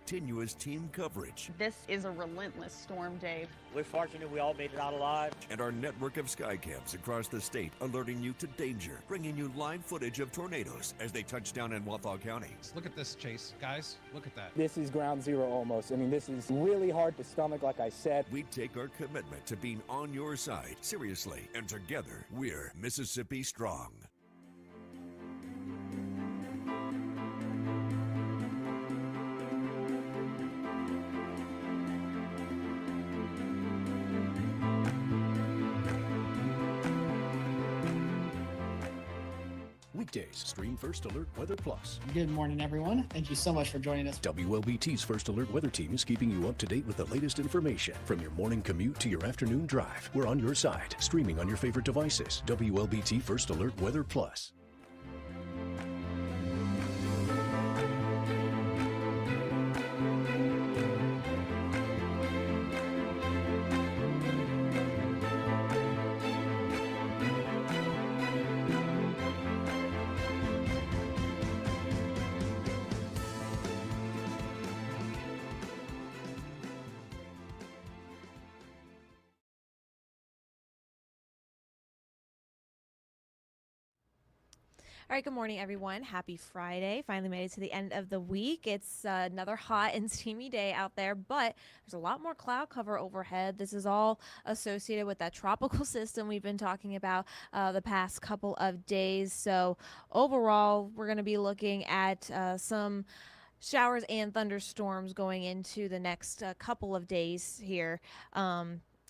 continuous team coverage. This is a relentless storm, Dave. We're fortunate we all made it out alive. And our network of sky cams across the state alerting you to danger, bringing you live footage of tornadoes as they touch down in Wathau County. Look at this, Chase. Guys, look at that. This is ground zero almost. I mean, this is really hard to stomach, like I said. We take our commitment to being on your side seriously, and together we're Mississippi Strong. Weekdays, stream First Alert Weather Plus. Good morning, everyone. Thank you so much for joining us. WLBT's First Alert Weather Team is keeping you up to date with the latest information. From your morning commute to your afternoon drive, we're on your side, streaming on your favorite devices. WLBT First Alert Weather Plus. All right, good morning, everyone. Happy Friday. Finally made it to the end of the week. It's another hot and steamy day out there, but there's a lot more cloud cover overhead. This is all associated with that tropical system we've been talking about the past couple of days. So overall, we're going to be looking at some showers and thunderstorms going into the next couple of days here.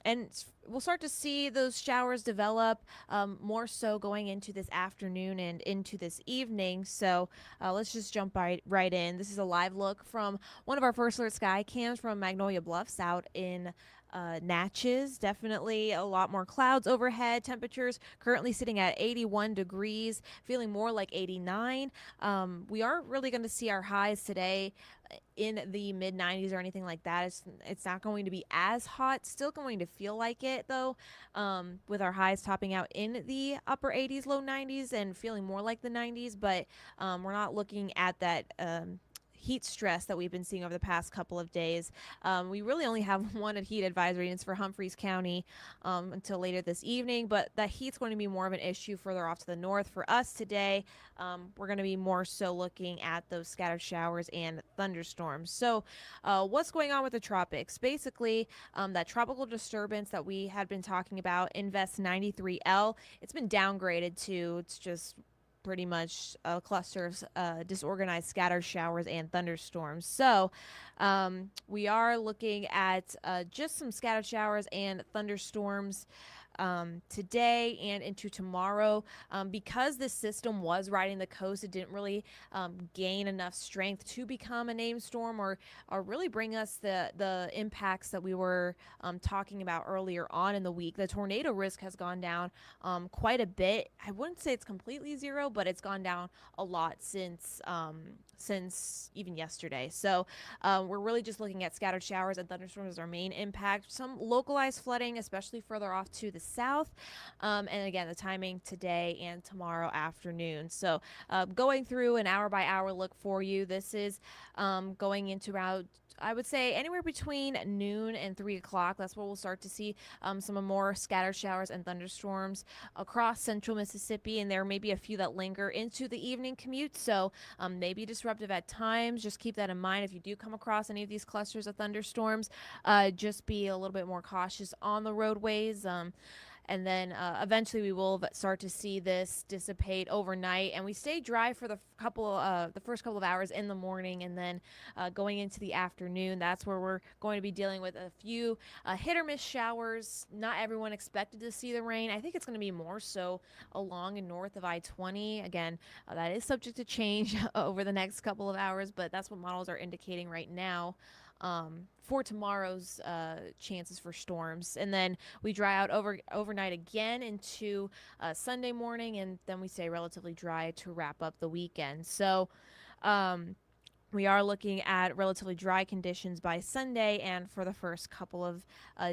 And we'll start to see those showers develop more so going into this afternoon and into this evening. So let's just jump right in. This is a live look from one of our First Alert Sky cams from Magnolia Bluffs out in Natchez. Definitely a lot more clouds overhead. Temperatures currently sitting at 81 degrees, feeling more like 89. We aren't really going to see our highs today in the mid 90s or anything like that. It's not going to be as hot. Still going to feel like it though, with our highs topping out in the upper 80s, low 90s, and feeling more like the 90s. But we're not looking at that heat stress that we've been seeing over the past couple of days. We really only have one heat advisory, and it's for Humphreys County until later this evening, but that heat's going to be more of an issue further off to the north. For us today, we're going to be more so looking at those scattered showers and thunderstorms. So what's going on with the tropics? Basically, that tropical disturbance that we had been talking about, Invest 93L, it's been downgraded to, it's just pretty much a cluster of disorganized scattered showers and thunderstorms. So we are looking at just some scattered showers and thunderstorms today and into tomorrow. Because this system was riding the coast, it didn't really gain enough strength to become a named storm or really bring us the impacts that we were talking about earlier on in the week. The tornado risk has gone down quite a bit. I wouldn't say it's completely zero, but it's gone down a lot since even yesterday. So we're really just looking at scattered showers and thunderstorms as our main impact. Some localized flooding, especially further off to the south. And again, the timing today and tomorrow afternoon. So going through an hour by hour look for you. This is going into about, I would say, anywhere between noon and 3 o'clock. That's where we'll start to see some more scattered showers and thunderstorms across central Mississippi, and there may be a few that linger into the evening commute, so may be disruptive at times. Just keep that in mind if you do come across any of these clusters of thunderstorms. Just be a little bit more cautious on the roadways. And then eventually we will start to see this dissipate overnight, and we stay dry for the first couple of hours in the morning, and then going into the afternoon, that's where we're going to be dealing with a few hit or miss showers. Not everyone expected to see the rain. I think it's going to be more so along and north of I-20. Again, that is subject to change over the next couple of hours, but that's what models are indicating right now for tomorrow's chances for storms. And then we dry out overnight again into Sunday morning, and then we stay relatively dry to wrap up the weekend. So we are looking at relatively dry conditions by Sunday and for the first couple of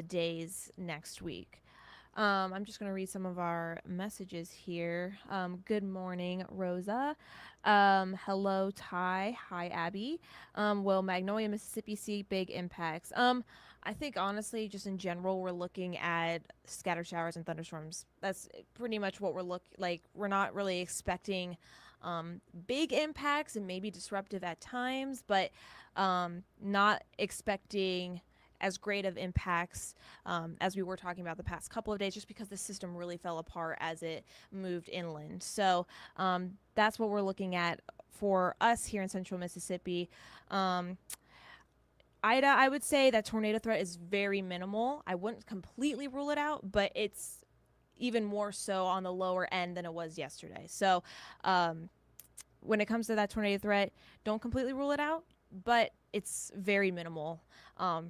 days next week. I'm just going to read some of our messages here. Good morning, Rosa. Hello, Ty. Hi, Abby. Will Magnolia, Mississippi see big impacts? I think honestly, just in general, we're looking at scattered showers and thunderstorms. That's pretty much what we're not really expecting big impacts and maybe disruptive at times, but not expecting as great of impacts as we were talking about the past couple of days, just because the system really fell apart as it moved inland. So that's what we're looking at for us here in central Mississippi. Ida, I would say that tornado threat is very minimal. I wouldn't completely rule it out, but it's even more so on the lower end than it was yesterday. So when it comes to that tornado threat, don't completely rule it out, but it's very minimal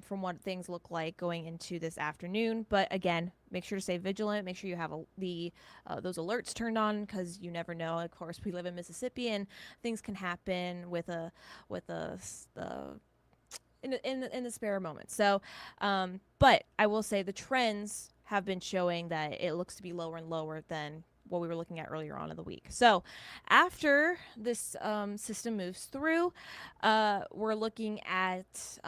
from what things look like going into this afternoon. But again, make sure to stay vigilant. Make sure you have those alerts turned on, because you never know. Of course, we live in Mississippi, and things can happen in the spare moment. So, but I will say the trends have been showing that it looks to be lower and lower than what we were looking at earlier on in the week. So after this system moves through, we're looking at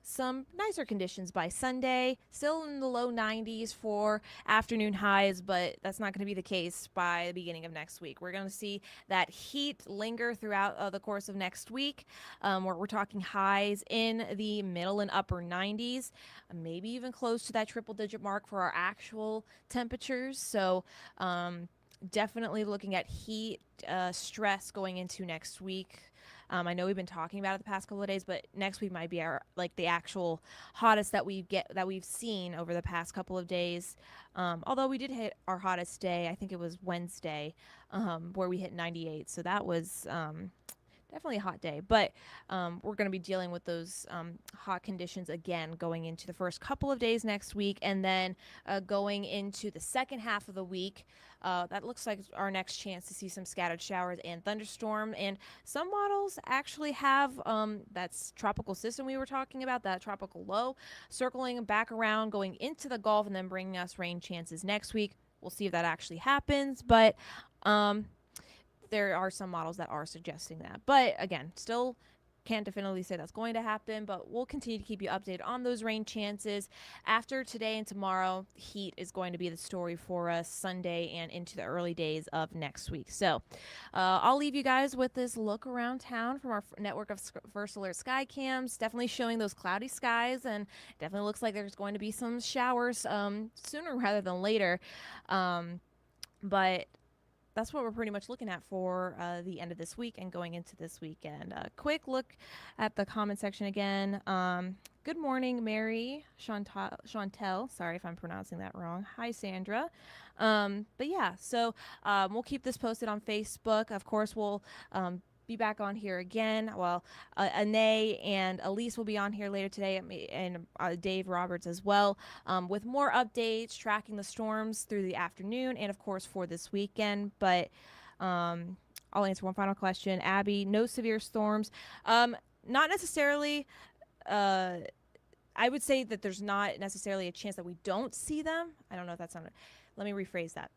some nicer conditions by Sunday, still in the low 90s for afternoon highs, but that's not going to be the case by the beginning of next week. We're going to see that heat linger throughout the course of next week, where we're talking highs in the middle and upper 90s, maybe even close to that triple-digit mark for our actual temperatures. So definitely looking at heat stress going into next week. I know we've been talking about it the past couple of days, but next week might be the actual hottest that we've seen over the past couple of days. Although we did hit our hottest day, I think it was Wednesday, where we hit 98. So that was definitely a hot day. But we're going to be dealing with those hot conditions again going into the first couple of days next week, and then going into the second half of the week. That looks like our next chance to see some scattered showers and thunderstorm. And some models actually have that tropical system we were talking about, that tropical low, circling back around, going into the Gulf, and then bringing us rain chances next week. We'll see if that actually happens. But there are some models that are suggesting that. But again, still can't definitively say that's going to happen, but we'll continue to keep you updated on those rain chances. After today and tomorrow, heat is going to be the story for us Sunday and into the early days of next week. So I'll leave you guys with this look around town from our network of First Alert sky cams, definitely showing those cloudy skies, and definitely looks like there's going to be some showers sooner rather than later. But that's what we're pretty much looking at for the end of this week and going into this weekend. A quick look at the comment section again. Good morning, Mary Chantel. Sorry if I'm pronouncing that wrong. Hi, Sandra. But yeah, so we'll keep this posted on Facebook. Of course, we'll be back on here again. Well, Anae and Elise will be on here later today, and Dave Roberts as well, with more updates, tracking the storms through the afternoon, and of course for this weekend. But I'll answer one final question. Abby, no severe storms. Not necessarily. I would say that there's not necessarily a chance that we don't see them. I don't know if that's not. Let me rephrase that.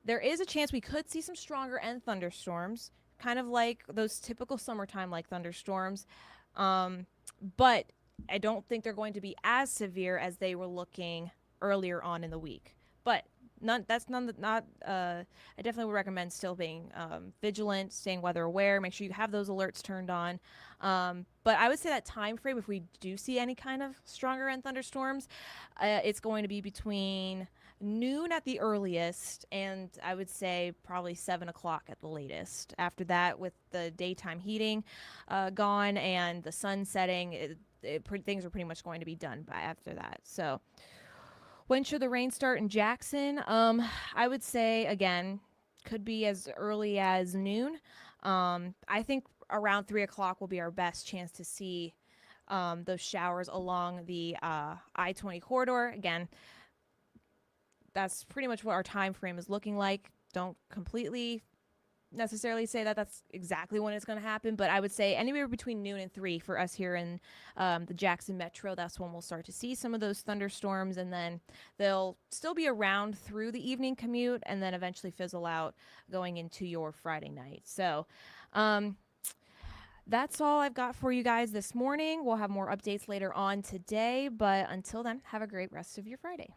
There is a chance we could see some stronger end thunderstorms, kind of like those typical summertime like thunderstorms, but I don't think they're going to be as severe as they were looking earlier on in the week. But I definitely would recommend still being vigilant, staying weather aware, make sure you have those alerts turned on. But I would say that time frame, if we do see any kind of stronger end thunderstorms, it's going to be between noon at the earliest, and I would say probably 7 o'clock at the latest. After that, with the daytime heating gone and the sun setting, things are pretty much going to be done by after that. So when should the rain start in Jackson? I would say, again, could be as early as noon. I think around 3 o'clock will be our best chance to see those showers along the I-20 corridor. Again, that's pretty much what our time frame is looking like. Don't completely necessarily say that that's exactly when it's going to happen, but I would say anywhere between noon and 3 for us here in the Jackson Metro. That's when we'll start to see some of those thunderstorms, and then they'll still be around through the evening commute and then eventually fizzle out going into your Friday night. So that's all I've got for you guys this morning. We'll have more updates later on today, but until then, have a great rest of your Friday.